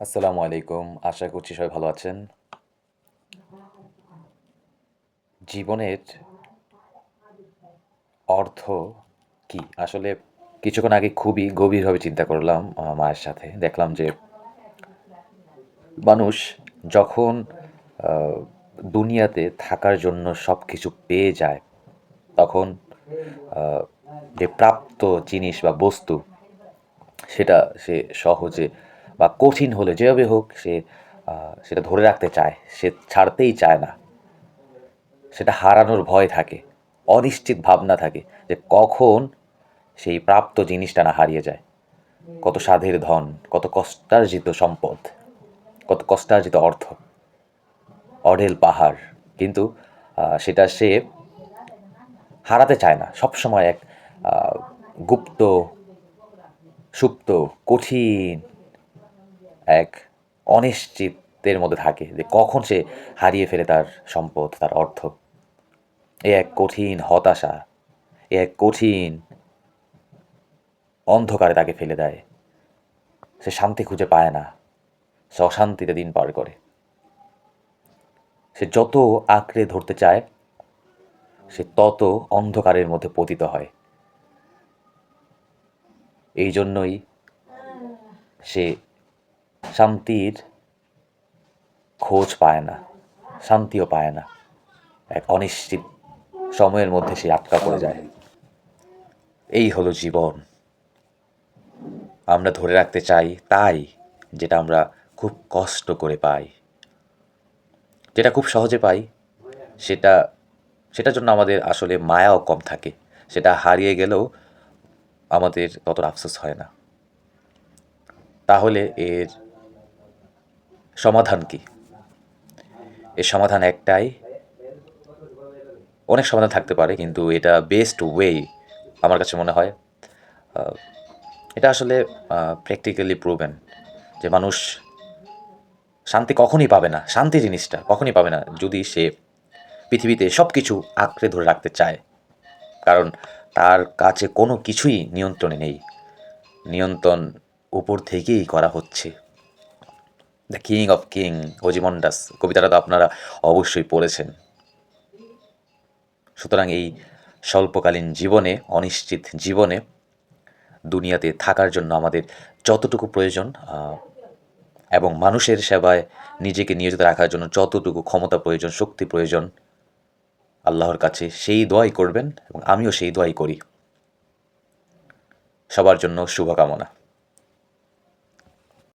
আসসালামু আলাইকুম। আশা করছি সবাই ভালো আছেন। জীবনের অর্থ কী? আসলে কিছুক্ষণ আগে খুবই গভীরভাবে চিন্তা করলাম মায়ের সাথে। দেখলাম যে মানুষ যখন আ দুনিয়াতে থাকার জন্য সবকিছু পেয়ে যায়, তখন আ যে প্রাপ্ত জিনিস বা বস্তু সেটা সে সহজে বা কঠিন হলে যেভাবে হোক সে আ সেটা ধরে রাখতে চায়। সে ছাড়তেই চায় না। সেটা হারানোর ভয় থাকে। অনিশ্চিত ভাবনা থাকে যে কখন সেই প্রাপ্ত জিনিসটা না হারিয়ে যায়। কত সাধের ধন, কত কষ্টার্জিত সম্পদ, কত কষ্টার্জিত অর্থ, অঢেল পাহাড়। কিন্তু সেটা সে হারাতে চায় না। সবসময় এক আ গুপ্ত, সুপ্ত, কঠিন এক অনিশ্চিতের মধ্যে থাকে যে কখন সে হারিয়ে ফেলে তার সম্পদ, তার অর্থ। এ এক কঠিন হতাশা, এ এক কঠিন অন্ধকারে তাকে ফেলে দেয়। সে শান্তি খুঁজে পায় না। সে অশান্তিতে দিন পার করে। সে যত আঁকড়ে ধরতে চায়, সে তত অন্ধকারের মধ্যে পতিত হয়। এই জন্যই সে শান্তির খোঁজ পায় না, শান্তিও পায় না। এক অনিশ্চিত সময়ের মধ্যে সে আটকা পড়ে যায়। এই হলো জীবন। আমরা ধরে রাখতে চাই তাই, যেটা আমরা খুব কষ্ট করে পাই। যেটা খুব সহজে পাই, সেটা সেটার জন্য আমাদের আসলে মায়াও কম থাকে। সেটা হারিয়ে গেলেও আমাদের ততটা আফসোস হয় না। তাহলে এর সমাধান কি? এর সমাধান একটাই। অনেক সমাধান থাকতে পারে কিন্তু এটা বেস্ট ওয়ে আমার কাছে মনে হয়। আ এটা আসলে প্র্যাকটিক্যালি প্রুভেন যে মানুষ শান্তি কখনই পাবে না। শান্তি জিনিসটা কখনই পাবে না যদি সে পৃথিবীতে সব কিছু আঁকড়ে ধরে রাখতে চায়। কারণ তার কাছে কোনো কিছুই নিয়ন্ত্রণে নেই। নিয়ন্ত্রণ উপর থেকেই করা হচ্ছে। দ্য কিং অফ কিং ওজিমন্ডাস কবিতাটা তো আপনারা অবশ্যই পড়েছেন। সুতরাং এই স্বল্পকালীন জীবনে, অনিশ্চিত জীবনে দুনিয়াতে থাকার জন্য আমাদের যতটুকু প্রয়োজন এবং মানুষের সেবায় নিজেকে নিয়োজিত রাখার জন্য যতটুকু ক্ষমতা প্রয়োজন, শক্তি প্রয়োজন, আল্লাহর কাছে সেই দোয়াই করবেন এবং আমিও সেই দোয়াই করি। সবার জন্য শুভকামনা।